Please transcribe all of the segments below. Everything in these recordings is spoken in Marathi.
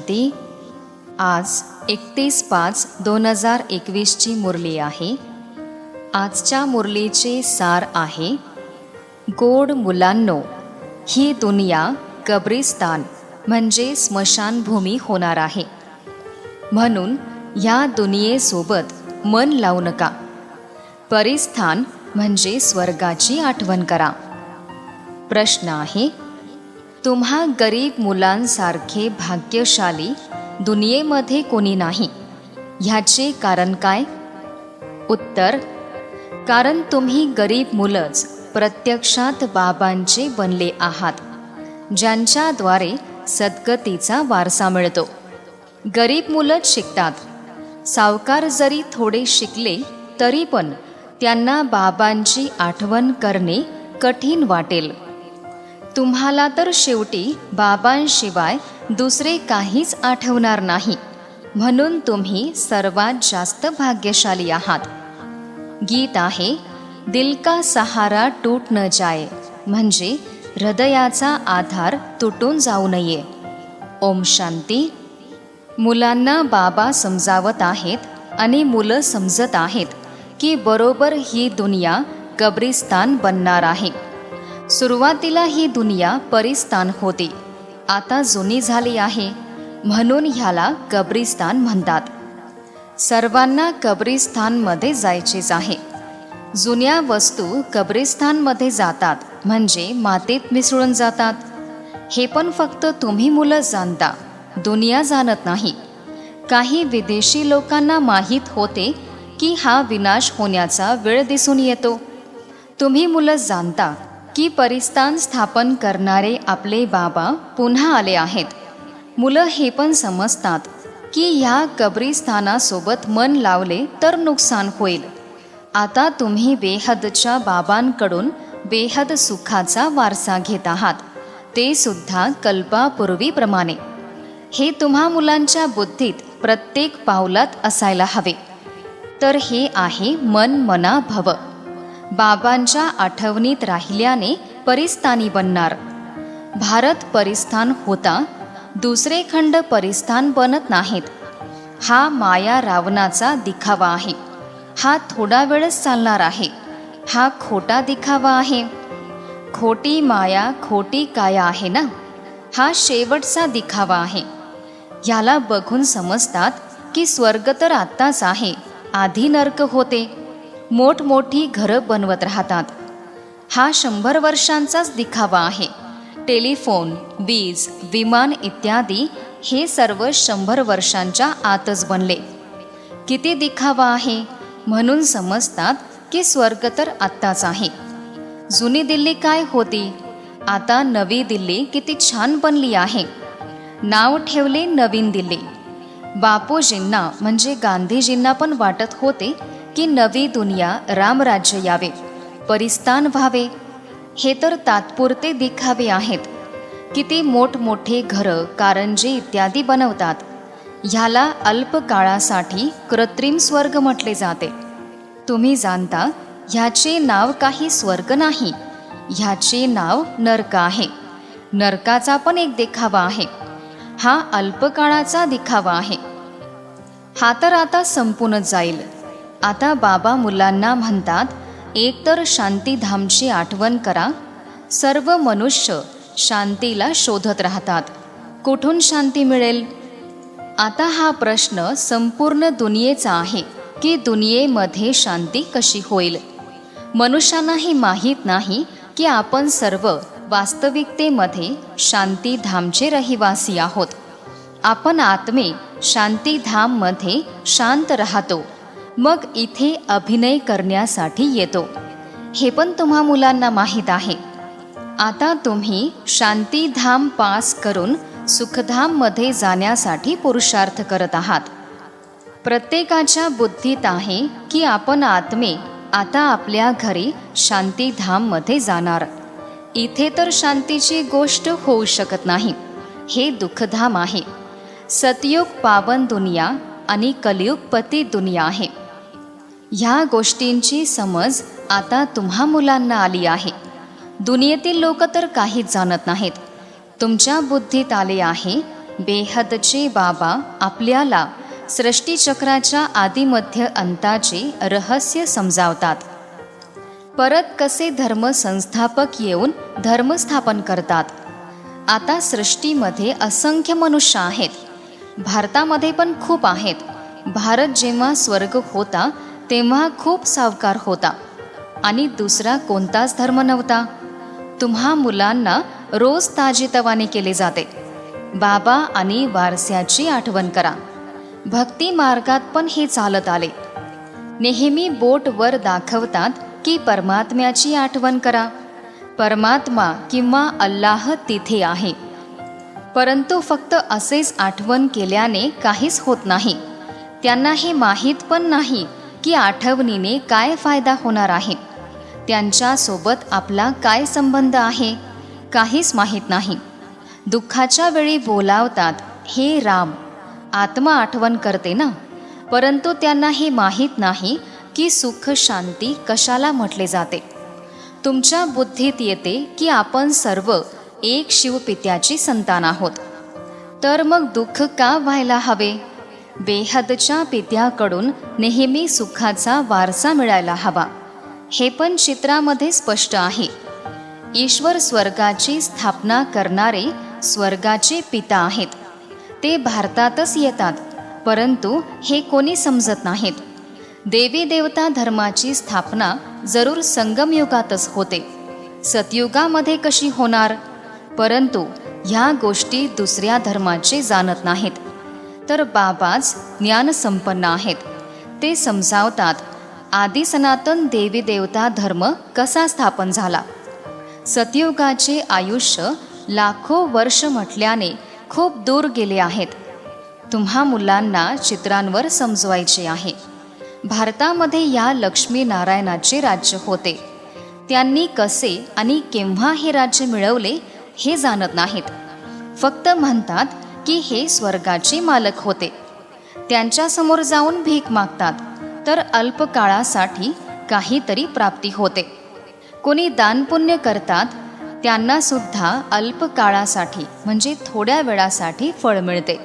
शांती. आज 31/5/2021 मुरली आहे. आजच्या मुरलीचे सार आहे, गोड मुलांनो, ही दुनिया कब्रिस्तान म्हणजे स्मशानभूमी होणार आहे. म्हणून ह्या दुनियेसोबत मन लावू नका. परिस्थान म्हणजे स्वर्गाची आठवण करा. प्रश्न आहे, तुम्हा गरीब मुलांसारखे भाग्यशाली दुनियेमध्ये कोणी नाही. ह्याचे कारण काय? उत्तर, कारण तुम्ही गरीब मुलंच प्रत्यक्षात बाबांचे बनले आहात, ज्यांच्याद्वारे सद्गतीचा वारसा मिळतो. गरीब मुलंच शिकतात. सावकार जरी थोडे शिकले तरी पण त्यांना बाबांची आठवण करणे कठीण वाटेल. तुम्हाला तर शेवटी बाबांशिवाय दुसरे काहीच आठवणार नाही. म्हणून तुम्ही सर्वात जास्त भाग्यशाली आहात. गीत आहे, दिल का सहारा टूट न जाए, म्हणजे हृदयाचा आधार तुटून जाऊ नये. ओम शांती. मुलांना बाबा समजावत आहेत आणि मुलं समजत आहेत की बरोबर ही दुनिया कब्रिस्तान बनणार आहे. सुरुवातीला ही दुनिया परिस्थान होती, आता जुनी झाली आहे, म्हणून ह्याला कब्रिस्तान म्हणतात. सर्वांना कब्रिस्तानमध्ये जायचेच आहे. जुन्या वस्तू कब्रिस्तानमध्ये जातात म्हणजे मातीत मिसळून जातात. हे पण फक्त तुम्ही मुलं जाणता, दुनिया जाणत नाही. काही विदेशी लोकांना माहीत होते की हा विनाश होण्याचा वेळ दिसून येतो. तुम्ही मुलं जाणता की परिस्थान स्थापन करणारे आपले बाबा पुन्हा आले आहेत. मुलं हे पण समजतात की ह्या कब्रिस्तानासोबत मन लावले तर नुकसान होईल. आता तुम्ही बेहदच्या बाबांकडून बेहद सुखाचा वारसा घेत आहात, ते सुद्धा कल्पापूर्वीप्रमाणे. हे तुम्हा मुलांच्या बुद्धीत प्रत्येक पावलात असायला हवे. तर हे आहे मन मना भव. बाबांच्या आठवणीत राहिल्याने परिस्थानी बनणार. भारत परिस्थान होता, दुसरे खंड परिस्थान बनत नाहीत. हा माया रावणाचा दिखावा आहे. हा थोडा वेळच चालणार आहे. हा खोटा दिखावा आहे. खोटी माया खोटी काया आहे ना. हा शेवटचा दिखावा आहे. ह्याला बघून समजतात की स्वर्ग तर आत्ताच आहे, आधी नरक होते. मोठमोठी घरं बनवत राहतात. हा 100 वर्षांचाच दिखावा आहे. टेलिफोन, वीज, विमान इत्यादी हे सर्व 100 वर्षांच्या आतच बनले. किती दिखावा आहे. म्हणून समजतात की स्वर्ग तर आत्ताच आहे. जुनी दिल्ली काय होती, आता नवी दिल्ली किती छान बनली आहे. नाव ठेवले नवीन दिल्ली. बापूजींना म्हणजे गांधीजींना पण वाटत होते की नवी दुनिया रामराज्य यावे, परिस्थान व्हावे. हे तर तात्पुरते दिखावे आहेत. किती मोठमोठे घरं, कारंजे इत्यादी बनवतात. ह्याला अल्पकाळासाठी कृत्रिम स्वर्ग म्हटले जाते. तुम्ही जाणता ह्याचे नाव काही स्वर्ग नाही, ह्याचे नाव नरक आहे. नरकाचा पण एक दिखावा आहे. हा अल्पकाळाचा दिखावा आहे. हा तर आता संपूनच जाईल. आता बाबा मुलांना म्हणतात, एकतर शांतीधामची आठवण करा. सर्व मनुष्य शांतीला शोधत राहतात. कुठून शांती मिळेल? आता हा प्रश्न संपूर्ण दुनियेचा आहे की दुनियेमध्ये शांती कशी होईल. मनुष्यांनाही माहीत नाही की आपण सर्व वास्तविकतेमध्ये शांतीधामचे रहिवासी आहोत. आपण आत्मे शांतीधाममध्ये शांत राहतो, मग इथे अभिनय करण्यासाठी येतो. हे पण तुम्हा मुलांना माहीत आहे. आता तुम्ही शांतीधाम पास करून सुखधाममध्ये जाण्यासाठी पुरुषार्थ करत आहात. प्रत्येकाच्या बुद्धीत आहे की आपण आत्मे आता आपल्या घरी शांतीधाममध्ये जाणार. इथे तर शांतीची गोष्ट होऊ शकत नाही. हे दुःखधाम आहे. सतयुग पावन दुनिया आणि कलियुग पती दुनिया आहे. ह्या गोष्टींची समज आता तुम्हा मुलांना आली आहे. दुनियेतील लोक तर काहीच जाणत नाहीत. तुमच्या बुद्धीत आले आहे बेहदचे बाबा आपल्याला सृष्टीचक्राच्या आदिमध्य अंताचे रहस्य समजावतात. परत कसे धर्म संस्थापक येऊन धर्म स्थापन करतात. आता सृष्टीमध्ये असंख्य मनुष्य आहेत. भारतामध्ये पण खूप आहेत. भारत जेव्हा स्वर्ग होता तेव्हा खूप सावकार होता आणि दुसरा कोणताच धर्म नव्हता. तुम्हा मुलांना रोज ताजेतवाने केले जाते. बाबा आणि वारस्याची आठवण करा. भक्ती मार्गात पण हे चालत आले. नेहमी बोट वर दाखवतात की परमात्म्याची आठवण करा. परमात्मा किंवा अल्लाह तिथे आहे. परंतु फक्त असेच आठवण केल्याने काहीच होत नाही. त्यांना हे माहीत पण नाही की आठवणीने काय फायदा होणार आहे. त्यांच्यासोबत आपला काय संबंध आहे काहीच माहीत नाही. दुःखाच्या वेळी बोलावतात, हे राम. आत्मा आठवण करते ना. परंतु त्यांना हे माहीत नाही की सुख शांती कशाला म्हटले जाते. तुमच्या बुद्धीत येते की आपण सर्व एक शिवपित्याची संतान आहोत. तर मग दुःख का व्हायला हवे. बेहदच्या पित्याकडून नेहमी सुखाचा वारसा मिळायला हवा. हे पण चित्रामध्ये स्पष्ट आहे. ईश्वर स्वर्गाची स्थापना करणारे स्वर्गाचे पिता आहेत. ते भारतातच येतात, परंतु हे कोणी समजत नाहीत. देवी देवता धर्माची स्थापना जरूर संगमयुगातच होते. सतयुगामध्ये कशी होणार. परंतु ह्या गोष्टी दुसऱ्या धर्माचे जाणत नाहीत. तर बाबाच ज्ञानसंपन्न आहेत. ते समजावतात आदि सनातन देवी देवता धर्म कसा स्थापन झाला. सतयुगाचे आयुष्य लाखो वर्ष म्हटल्याने खूप दूर गेले आहेत. तुम्हा मुलांना चित्रांवर समजवायचे आहे. भारतामध्ये या लक्ष्मीनारायणाचे राज्य होते. त्यांनी कसे आणि केव्हा हे राज्य मिळवले हे जाणत नाहीत. फक्त म्हणतात की हे स्वर्गाचे मालक होते. त्यांच्यासमोर जाऊन भीक मागतात तर अल्पकाळासाठी काहीतरी प्राप्ती होते. कोणी दानपुण्य करतात त्यांना सुद्धा अल्पकाळासाठी म्हणजे थोड्या वेळासाठी फळ मिळते.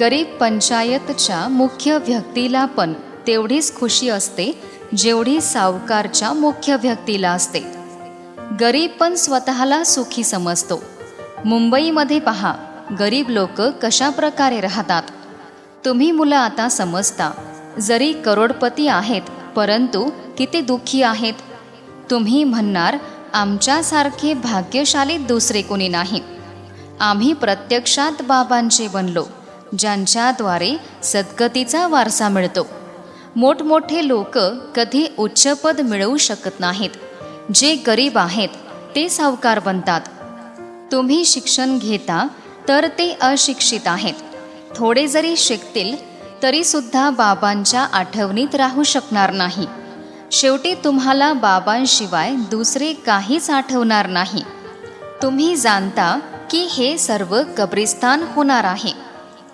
गरीब पंचायतच्या मुख्य व्यक्तीला पण तेवढीच खुशी असते जेवढी सावकारच्या मुख्य व्यक्तीला असते. गरीब पण स्वतःला सुखी समजतो. मुंबईमध्ये पहा गरीब लोक कशा प्रकारे राहतात. तुम्ही मुलं आता समजता. जरी करोडपती आहेत परंतु किती दुःखी आहेत. तुम्ही म्हणणार आमच्यासारखे भाग्यशाली दुसरे कोणी नाही. आम्ही प्रत्यक्षात बाबांचे बनलो ज्यांच्याद्वारे सद्गतीचा वारसा मिळतो. मोठमोठे लोक कधी उच्चपद मिळवू शकत नाहीत. जे गरीब आहेत ते सावकार बनतात. तुम्ही शिक्षण घेता तर ते अशिक्षित आहेत. थोडे जरी शिकतील तरी सुद्धा बाबांच्या आठवणीत राहू शकणार नाही. शेवटी तुम्हाला बाबांशिवाय दुसरे काहीच आठवणार नाही. तुम्ही जाणता की हे सर्व कब्रिस्तान होणार आहे.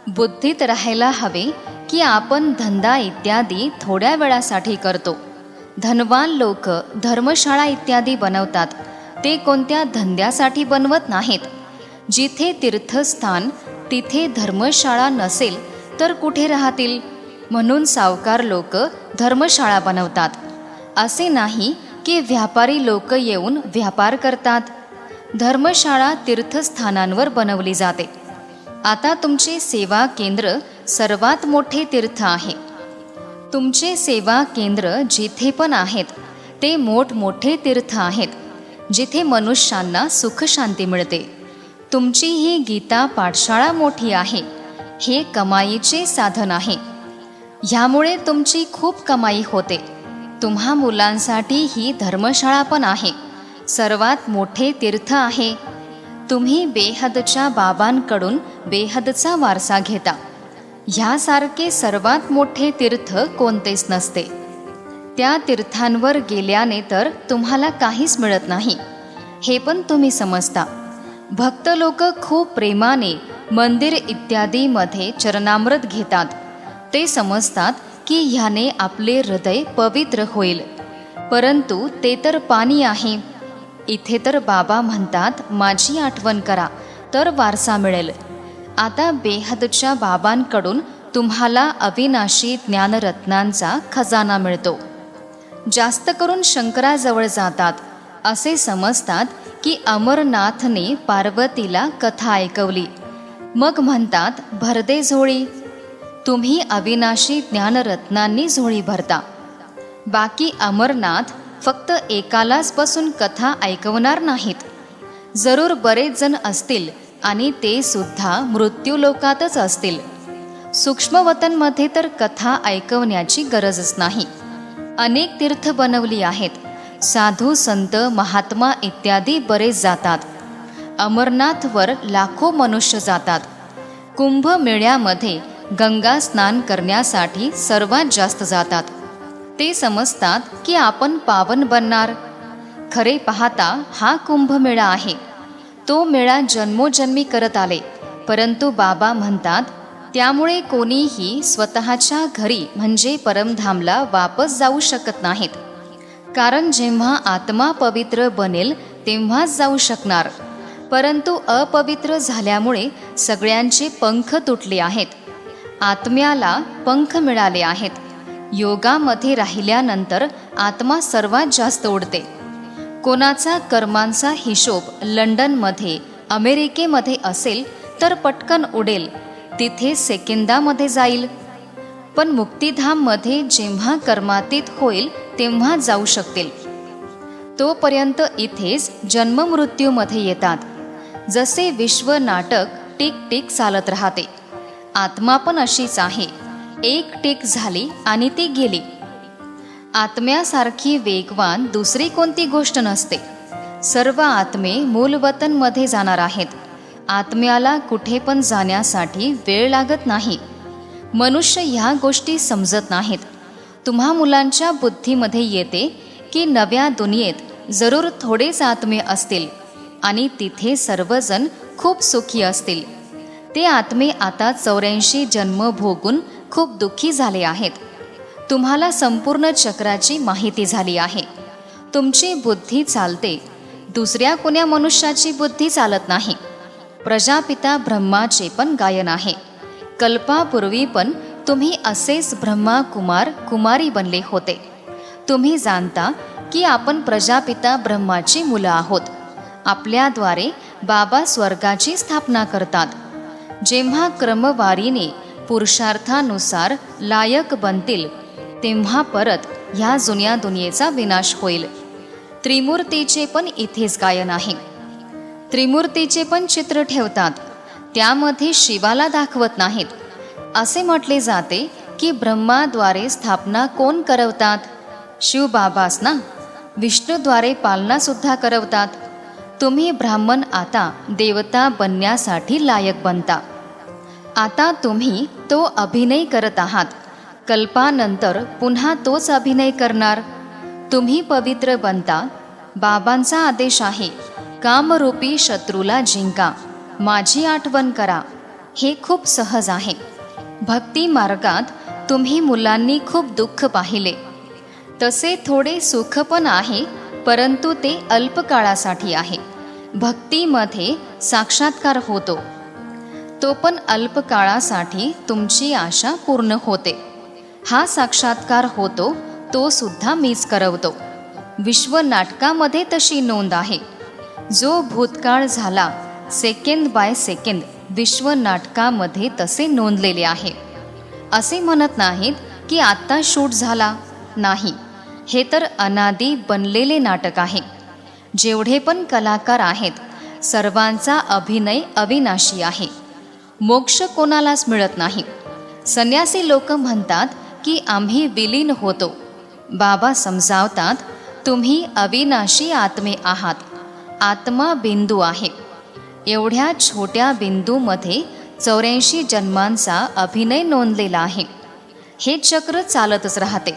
बुद्धीत राहायला हवे की आपण धंदा इत्यादी थोड्या वेळासाठी करतो. धनवान लोक धर्मशाळा इत्यादी बनवतात. ते कोणत्या धंद्यासाठी बनवत नाहीत. जिथे तीर्थस्थान तिथे धर्मशाळा नसेल तर कुठे राहतील. म्हणून सावकार लोक धर्मशाळा बनवतात. असे नाही की व्यापारी लोक येऊन व्यापार करतात. धर्मशाळा तीर्थस्थानांवर बनवली जाते. आता तुमचे सेवा केंद्र सर्वात मोठे तीर्थ आहे. तुमचे सेवा केंद्र जिथे पण आहेत ते मोठमोठे तीर्थ आहेत जिथे मनुष्यांना सुख शांती मिळते. तुमची ही गीता पाठशाळा मोठी आहे. हे कमाईचे साधन आहे. ह्यामुळे तुमची खूप कमाई होते. तुम्हा मुलांसाठी ही धर्मशाळा पण आहे. सर्वात मोठे तीर्थ आहे. तुम्ही बेहदच्या बाबांकडून बेहदचा वारसा घेता. ह्यासारखे सर्वात मोठे तीर्थ कोणतेच नसते. त्या तीर्थांवर गेल्याने तर तुम्हाला काहीच मिळत नाही. हे पण तुम्ही समजता. भक्त लोक खूप प्रेमाने मंदिर इत्यादीमध्ये चरणामृत घेतात. ते समजतात की ह्याने आपले हृदय पवित्र होईल. परंतु ते तर पाणी आहे. इथे तर बाबा म्हणतात माझी आठवण करा तर वारसा मिळेल. आता बेहदच्या बाबांकडून तुम्हाला अविनाशी ज्ञानरत्नांचा खजाना मिळतो. जास्त करून शंकराजवळ जातात, असे समजतात की अमरनाथने पार्वतीला कथा ऐकवली, मग म्हणतात भरदे झोळी. तुम्ही अविनाशी ज्ञानरत्नांनी झोळी भरता. बाकी अमरनाथ फक्त एकालाच बसून कथा ऐकवणार नाहीत. जरूर बरेच जण असतील आणि ते सुद्धा मृत्यूलोकातच असतील. सूक्ष्मवतनमध्ये तर कथा ऐकवण्याची गरजच नाही. अनेक तीर्थ बनवली आहेत. साधू संत महात्मा इत्यादी बरेच जातात. अमरनाथवर लाखो मनुष्य जातात. कुंभमेळ्यामध्ये गंगा स्नान करण्यासाठी सर्वात जास्त जातात. ते समजतात की आपण पावन बनणार. खरे पाहता हा कुंभमेळा आहे. तो मेळा जन्मोजन्मी करत आले, परंतु बाबा म्हणतात त्यामुळे कोणीही स्वतःच्या घरी म्हणजे परमधामला वापस जाऊ शकत नाहीत. कारण जेव्हा आत्मा पवित्र बनेल तेव्हाच जाऊ शकणार. परंतु अपवित्र झाल्यामुळे सगळ्यांचे पंख तुटले आहेत. आत्म्याला पंख मिळाले आहेत. योगामध्ये राहिल्यानंतर आत्मा सर्वात जास्त उडते. कोणाचा कर्मांचा हिशोब लंडनमध्ये अमेरिकेमध्ये असेल तर पटकन उडेल, तिथे सेकंदामध्ये जाईल. पण मुक्तिधाममध्ये जेव्हा कर्मातीत होईल तेव्हा जाऊ शकतील. तोपर्यंत इथेच जन्ममृत्यूमध्ये येतात. जसे विश्व नाटक टिक टिक चालत राहते, आत्मा पण अशीच आहे. एक टिक झाली आणि ती गेली. आत्म्यासारखी वेगवान दुसरी कोणती गोष्ट नसते. सर्व आत्मे मूलवतनमध्ये जाणार आहेत. आत्म्याला कुठे पण जाण्यासाठी वेळ लागत नाही. मनुष्य ह्या गोष्टी समजत नाहीत. तुम्हा मुलांच्या बुद्धीमध्ये येते की नव्या दुनियेत जरूर थोडेच आत्मे असतील आणि तिथे सर्वजण खूप सुखी असतील. ते आत्मे आता 84 जन्म भोगून खूप दुःखी झाले आहेत. तुम्हाला संपूर्ण चक्राची माहिती झाली आहे. तुमची बुद्धी चालते, दुसऱ्या कोण्या मनुष्याची बुद्धी चालत नाही. प्रजापिता ब्रह्माचे पण गायन आहे. कल्पापूर्वी पण तुम्ही असेच ब्रह्मा कुमार कुमारी बनले होते. तुम्ही जाणता की आपण प्रजापिता ब्रह्माची मुलं आहोत. आपल्याद्वारे बाबा स्वर्गाची स्थापना करतात. जेव्हा क्रमवारीने पुरुषार्थानुसार लायक बनतील तेव्हा परत ह्या जुन्या दुनियेचा विनाश होईल. त्रिमूर्तीचे पण इथेच गायन आहे. त्रिमूर्तीचे पण चित्र ठेवतात. त्यामध्ये शिवाला दाखवत नाहीत. असे म्हटले जाते की ब्रह्माद्वारे स्थापना कोण करवतात? शिवबाबाच ना. विष्णूद्वारे पालनासुद्धा करवतात. तुम्ही ब्राह्मण आता देवता बनण्यासाठी लायक बनता. आता तुम्ही तो अभिनय करत आहात. कल्पानंतर पुन्हा तोच अभिनय करणार. तुम्ही पवित्र बनता. बाबांचा आदेश आहे, कामरूपी शत्रूला जिंका, माझी आठवण करा. हे खूप सहज आहे. भक्ती मार्गात तुम्ही मुलांनी खूप दुःख पाहिले. तसे थोडे सुख पण आहे, परंतु ते अल्पकाळासाठी आहे. भक्तीमध्ये साक्षात्कार होतो, तो पण अल्पकाळासाठी तुमची आशा पूर्ण होते. हा साक्षात्कार होतो तो सुद्धा मीच करवतो. विश्व नाटकामध्ये तशी नोंद आहे. जो भूतकाळ झाला सेकंद बाय सेकंद विश्व नाटकामध्ये तसे नोंदलेले आहे. असे म्हणत नाहीत की आत्ता शूट झाला नाही. हे तर अनादी बनलेले नाटक आहे. जेवढे पण कलाकार आहेत सर्वांचा अभिनय अविनाशी आहे. मोक्ष कोणालाच मिळत नाही. संन्यासी लोक म्हणतात की आम्ही विलीन होतो. बाबा समजावतात तुम्ही अविनाशी आत्मे आहात. आत्मा बिंदू आहे. एवढ्या छोट्या बिंदूमध्ये 84 जन्मांचा अभिनय नोंदलेला आहे. हे चक्र चालतच राहते.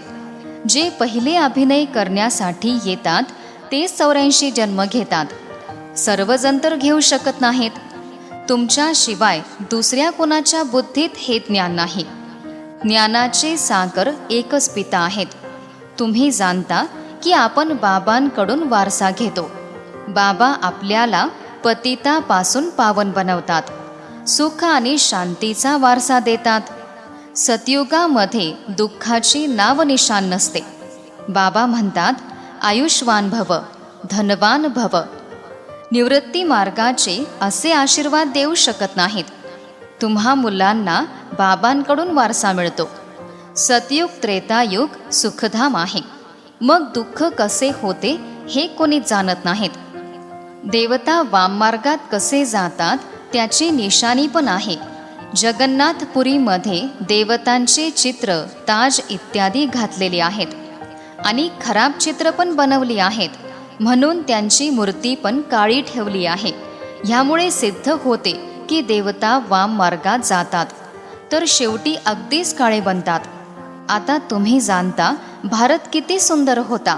जे पहिले अभिनय करण्यासाठी येतात तेच 84 जन्म घेतात. सर्वजण तर घेऊ शकत नाहीत. तुमच्याशिवाय दुसऱ्या कोणाच्या बुद्धीत हे ज्ञान नाही. ज्ञानाचे सागर एकच पिता आहेत. तुम्ही जाणता की आपण बाबांकडून वारसा घेतो. बाबा आपल्याला पतितापासून पावन बनवतात. सुख आणि शांतीचा वारसा देतात. सतयुगामध्ये दुःखाची नावनिशाण नसते. बाबा म्हणतात, आयुष्मान भव, धनवान भव. निवृत्ती मार्गाचे असे आशीर्वाद देऊ शकत नाहीत. तुम्हा मुलांना बाबांकडून वारसा मिळतो. सतयुग त्रेतायुग सुखधाम आहे. मग दुःख कसे होते हे कोणी जाणत नाहीत. देवता वाममार्गात कसे जातात त्याची निशाणी पण आहे. जगन्नाथपुरीमध्ये देवतांचे चित्र, ताज इत्यादी घातलेले आहेत आणि खराब चित्र पण बनवली आहेत, म्हणून त्यांची मूर्ती पण काळी ठेवली आहे. ह्यामुळे सिद्ध होते की देवता वाम मार्गात जातात, तर शेवटी अगदीच काळे बनतात. आता तुम्ही जाणता भारत किती सुंदर होता.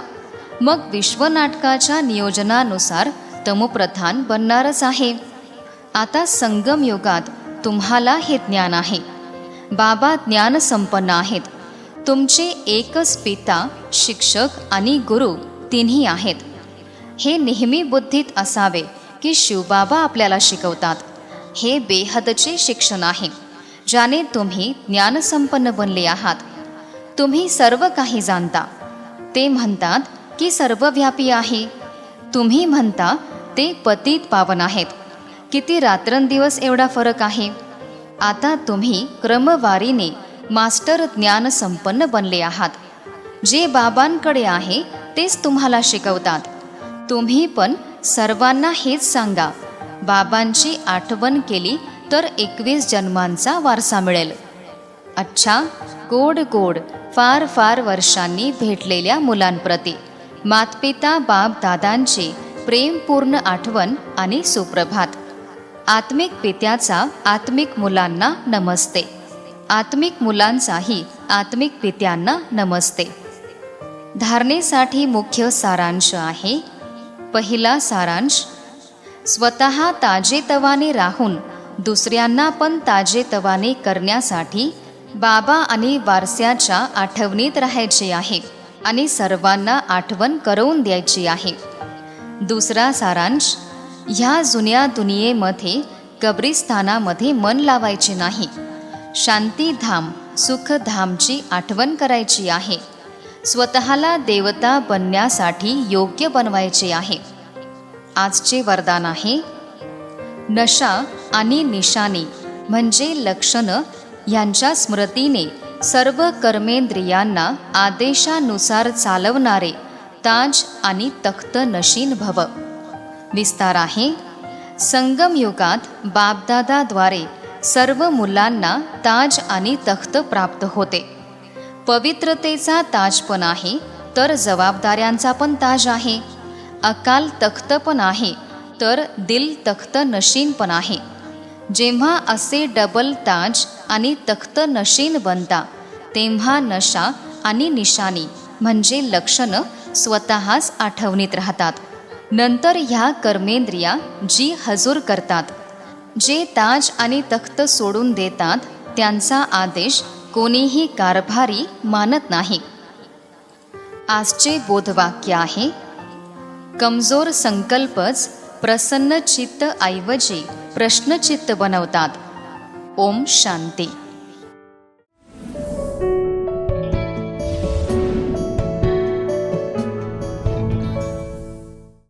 मग विश्वनाटकाच्या नियोजनानुसार तमोप्रधान बनणारच आहे. आता संगम युगात तुम्हाला हे ज्ञान आहे. बाबा ज्ञान संपन्न आहेत. तुमचे एकच पिता, शिक्षक आणि गुरु तिन्ही आहेत. हे नेहमी बुद्धीत असावे की शिवबाबा आपल्याला शिकवतात. हे बेहदचे शिक्षण आहे, ज्याने तुम्ही ज्ञानसंपन्न बनले आहात. तुम्ही सर्व काही जाणता. ते म्हणतात की सर्वव्यापी आहे. तुम्ही म्हणता ते पतित पावन आहेत. किती रात्रंदिवस एवढा फरक आहे. आता तुम्ही क्रमवारीने मास्टर ज्ञान संपन्न बनले आहात. जे बाबांकडे आहे तेच तुम्हाला शिकवतात. तुम्ही पण सर्वांना हेच सांगा. बाबांची आठवण केली तर 21 जन्मांचा वारसा मिळेल. अच्छा, गोड गोड फार फार वर्षांनी भेटलेल्या मुलांप्रती मातपिता बाप दादांची प्रेमपूर्ण आठवण आणि सुप्रभात. आत्मिक पित्याचा आत्मिक मुलांना नमस्ते. आत्मिक मुलांचाही आत्मिक पित्यांना नमस्ते. धारणेसाठी मुख्य सारांश आहे. पहिला सारांश, स्वतः ताजेतवाने राहून दुसऱ्यांना पण ताजेतवाने करण्यासाठी बाबा आणि वारस्याच्या आठवणीत राहायचे आहे आणि सर्वांना आठवण करवून द्यायची आहे. दुसरा सारांश, ह्या जुन्या दुनियेमध्ये कब्रिस्तानामध्ये मन लावायचे नाही. शांतीधाम, सुखधामची आठवण करायची आहे. स्वतःला देवता बनण्यासाठी योग्य बनवायचे आहे. आजचे वरदान आहे, नशा आणि निशाणी म्हणजे लक्षणं यांच्या स्मृतीने सर्व कर्मेंद्रियांना आदेशानुसार चालवणारे ताज आणि तख्त नशीन भव. विस्तार आहे, संगम युगात बापदादाद्वारे सर्व मुलांना ताज आणि तख्त प्राप्त होते. पवित्रतेचा ताज पण आहे, तर जबाबदाऱ्यांचा पण ताज आहे. अकाल तख्त पण आहे, तर दिल तख्त नशीन पण आहे. जेव्हा असे डबल ताज आणि तख्त नशीन बनता, तेव्हा नशा आणि निशाणी म्हणजे लक्षणं स्वतःच आठवणीत राहतात. नंतर ह्या कर्मेंद्रिया जी हजूर करतात. जे ताज आणि तख्त सोडून देतात त्यांचा आदेश कोणीही कारभारी मानत नाही. आजचे बोधवाक्य आहे, कमजोर संकल्पच प्रसन्न चित्त ऐवजी प्रश्नचित्त बनवतात. ओम शांती.